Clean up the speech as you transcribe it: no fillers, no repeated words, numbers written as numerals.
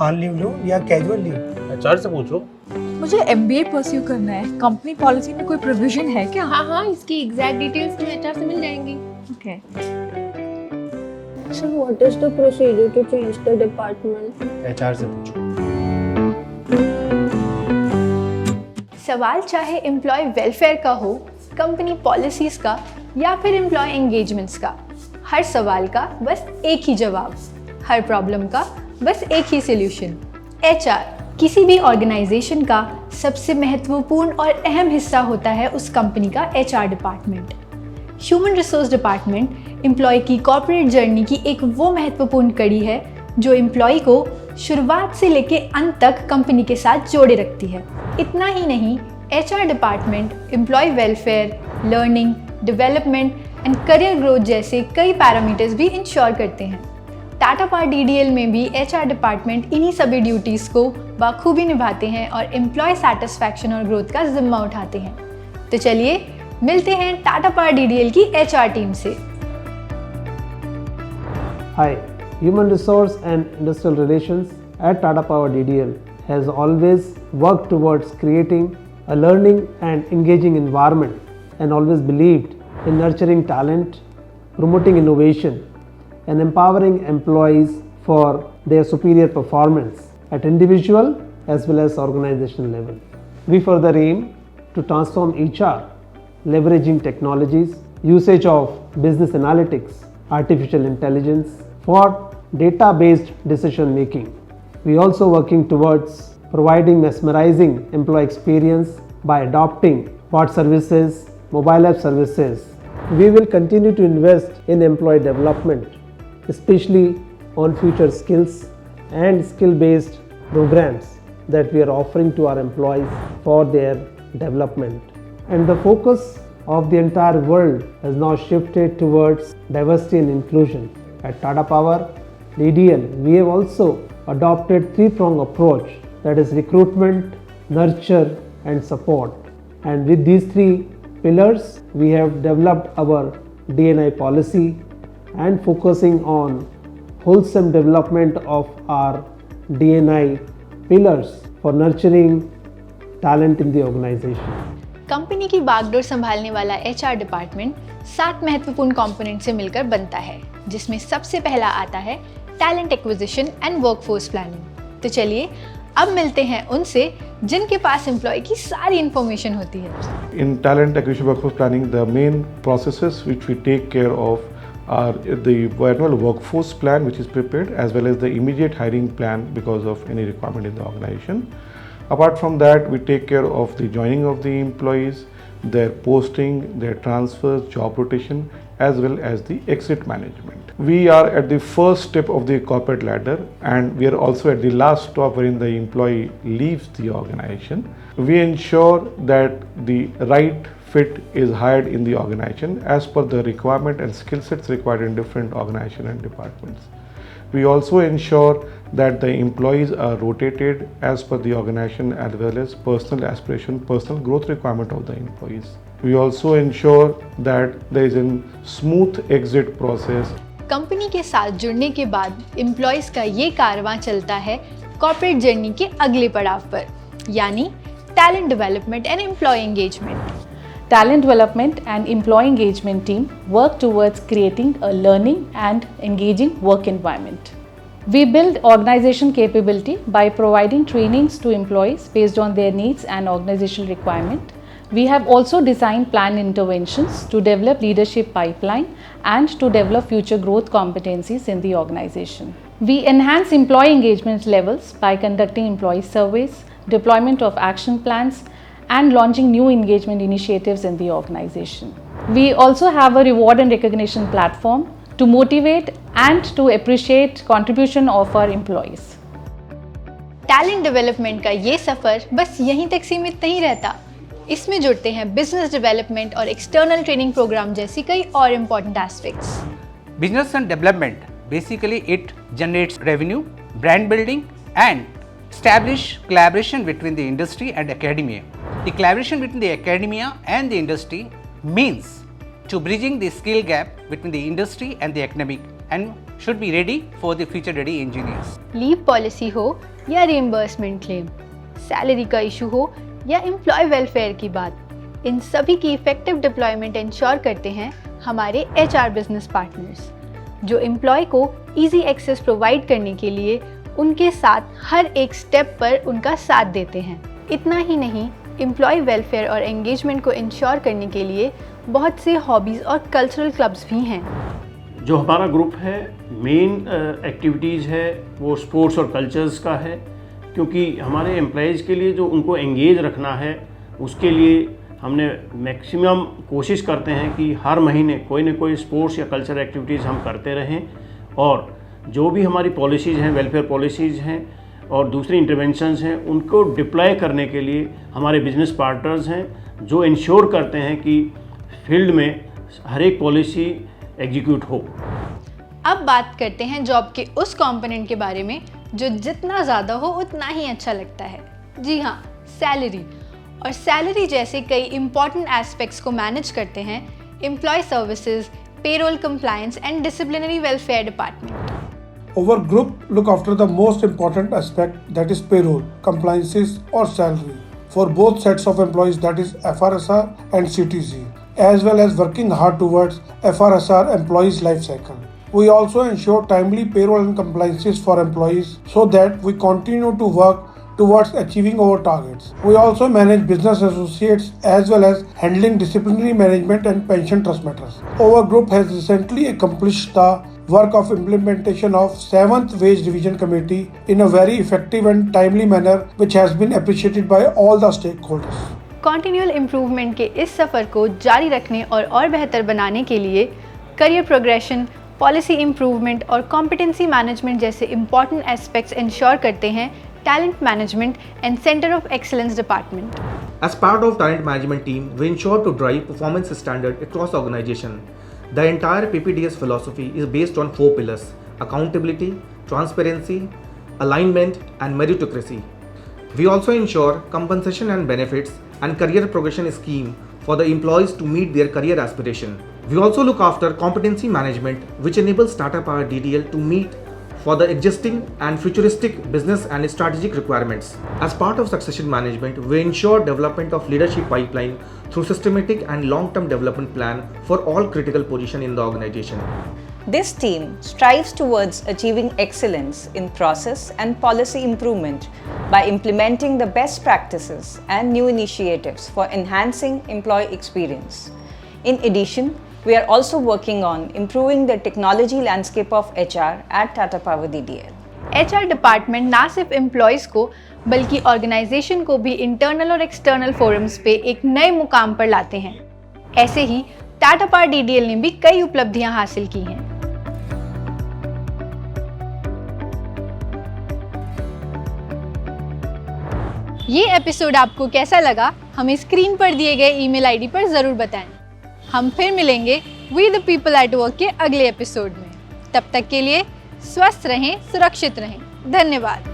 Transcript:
On leave लूँ या casual leave? HR से पूछो। मुझे एमबीए परस्यू करना है। कंपनी पॉलिसी में कोई प्रोविजन है क्या? हाँ, इसकी एग्जैक्ट डिटेल्स तुम्हें एचआर से मिल जाएंगी। Okay. So what is the procedure to change the department? HR से पूछो। सवाल चाहे एम्प्लॉय वेलफेयर का हो, कंपनी पॉलिसीज का या फिर एम्प्लॉय एंगेजमेंट्स का, हर सवाल का बस एक ही जवाब, हर प्रॉब्लम का बस एक ही सॉल्यूशन। एचआर किसी भी ऑर्गेनाइजेशन का सबसे महत्वपूर्ण और अहम हिस्सा होता है उस कंपनी का HR department. Human resource department employee की कॉर्पोरेट जर्नी की एक वो महत्वपूर्ण कड़ी है जो एम्प्लॉय को शुरुआत से लेके अंत तक कंपनी के साथ जोड़े रखती है। इतना ही नहीं, HR department employee welfare, learning, development and career growth जैसे कई पैरामीटर्स भी इंश्योर करते हैं। टाटा पावर डीडीएल में भी एचआर डिपार्टमेंट इन्हीं सभी ड्यूटीज़ को बखूबी निभाते हैं और एम्प्लॉय सेटिस्फैक्शन और ग्रोथ का जिम्मा उठाते हैं। तो चलिए मिलते हैं टाटा पावर डीडीएल की एचआर टीम से। Hi, Human Resource and Industrial Relations at Tata Power DDL has always worked towards creating a learning and engaging environment and always believed in nurturing talent, promoting innovation and empowering employees for their superior performance at individual as well as organizational level. We further aim to transform HR, leveraging technologies, usage of business analytics, artificial intelligence for data-based decision making. We also working towards providing mesmerizing employee experience by adopting bot services, mobile app services. We will continue to invest in employee development, especially on future skills and skill-based programs that we are offering to our employees for their development. And the focus of the entire world has now shifted towards diversity and inclusion. At Tata Power DDL, we have also adopted three-pronged approach, that is recruitment, nurture and support. And with these three pillars, we have developed our D&I policy and focusing on wholesome development of our D&I pillars for nurturing talent in the organization. Company की बागडोर संभालने वाला HR department 7 महत्वपूर्ण component से मिलकर बनता है, जिसमें सबसे पहला आता है talent acquisition and workforce planning. तो चलिए अब मिलते हैं उनसे जिनके पास एम्प्लॉय की सारी इंफॉर्मेशन होती है। In talent acquisition workforce planning, the main processes which we take care of are the annual workforce plan which is prepared, as well as the immediate hiring plan because of any requirement in the organization. Apart from that, we take care of the joining of the employees, their posting, their transfers, job rotation, as well as the exit management. We are at the first step of the corporate ladder, and we are also at the last stop wherein the employee leaves the organization. We ensure that the right fit is hired in the organization as per the requirement and skill sets required in different organizations and departments. We also ensure that the employees are rotated as per the organization as well as personal aspiration, personal growth requirement of the employees. We also ensure that there is a smooth exit process. Company के साथ जुड़ने के बाद employees का ये कारवां चलता है corporate journey के अगले पड़ाव पर, यानी talent development and employee engagement. Talent development and employee engagement team work towards creating a learning and engaging work environment. We build organization capability by providing trainings to employees based on their needs and organizational requirement. We have also designed plan interventions to develop leadership pipeline and to develop future growth competencies in the organization. We enhance employee engagement levels by conducting employee surveys, deployment of action plans, and launching new engagement initiatives in the organization. We also have a reward and recognition platform to motivate and to appreciate contribution of our employees. Talent development का ये सफ़र बस यहीं तक सीमित नहीं रहता। इसमें जुड़ते हैं बिजनेस डेवलपमेंट और एक्सटर्नल ट्रेनिंग प्रोग्राम जैसी कई और important aspects. Business and development, basically it generates revenue, brand building and establish collaboration between the industry and academia. The collaboration between the academia and the industry means to bridging the skill gap between the industry and the academic and should be ready for the future ready engineers. Leave policy हो या reimbursement claim, salary का issue हो या employ welfare की बात, इन सभी की effective deployment ensure करते हैं हमारे HR बिजनेस पार्टनर्स, जो एम्प्लॉय को इजी एक्सेस प्रोवाइड करने के लिए उनके साथ हर एक स्टेप पर उनका साथ देते हैं। इतना ही नहीं, एम्प्लॉय वेलफेयर और एंगेजमेंट को इंश्योर करने के लिए बहुत से हॉबीज़ और कल्चरल क्लब्स भी हैं। जो हमारा ग्रुप है, मेन एक्टिविटीज़ है वो स्पोर्ट्स और कल्चर्स का है, क्योंकि हमारे एम्प्लॉयज़ के लिए जो उनको एंगेज रखना है उसके लिए हमने मैक्सिमम कोशिश करते हैं कि हर महीने कोई ना कोई स्पोर्ट्स या कल्चरल एक्टिविटीज़ हम करते रहें। और जो भी हमारी पॉलिसीज़ हैं, वेलफेयर पॉलिसीज़ हैं और दूसरी इंटरवेंशंस हैं, उनको डिप्लॉय करने के लिए हमारे बिजनेस पार्टनर्स हैं जो इंश्योर करते हैं कि फील्ड में हर एक पॉलिसी एग्जीक्यूट हो। अब बात करते हैं जॉब के उस कंपोनेंट के बारे में जो जितना ज़्यादा हो उतना ही अच्छा लगता है। जी हाँ, सैलरी। और सैलरी जैसे कई इम्पॉर्टेंट एस्पेक्ट्स को मैनेज करते हैं employee services, payroll compliance and disciplinary welfare department. Our group look after the most important aspect, that is payroll, compliances or salary for both sets of employees, that is FRSR and CTC, as well as working hard towards FRSR employees life cycle. We also ensure timely payroll and compliances for employees so that we continue to work towards achieving our targets. We also manage business associates as well as handling disciplinary management and pension trust matters. Our group has recently accomplished the work of implementation of 7th Wage Revision Committee in a very effective and timely manner, which has been appreciated by all the stakeholders. Continual improvement के इस सफ़र को जारी रखने और बेहतर बनाने के लिए करियर प्रोग्रेशन, पॉलिसी इम्प्रूवमेंट और कॉम्पिटेंसी मैनेजमेंट जैसे इम्पॉर्टेंट एस्पेक्ट्स इंश्योर करते हैं talent management and centre of excellence department. As part of talent management team, we ensure to drive performance standard across the organization. The entire PPDS philosophy is based on 4 pillars: accountability, transparency, alignment, and meritocracy. We also ensure compensation and benefits and career progression scheme for the employees to meet their career aspiration. We also look after competency management, which enables Tata Power DDL to meet for the existing and futuristic business and strategic requirements. As part of succession management, we ensure development of leadership pipeline through systematic and long-term development plan for all critical positions in the organization. This team strives towards achieving excellence in process and policy improvement by implementing the best practices and new initiatives for enhancing employee experience. In addition, we are also working on improving the technology landscape of HR at Tata Power DDL. HR department ना सिर्फ employees को बल्कि organisation को भी internal और external forums पे एक नए मुकाम पर लाते हैं। ऐसे ही टाटा पावर DDL ने भी कई उपलब्धियां हासिल की हैं। ये एपिसोड आपको कैसा लगा, हमें स्क्रीन पर दिए गए ईमेल आईडी पर ज़रूर बताएं। हम फिर मिलेंगे we the people at work के अगले एपिसोड में। तब तक के लिए स्वस्थ रहें, सुरक्षित रहें। धन्यवाद।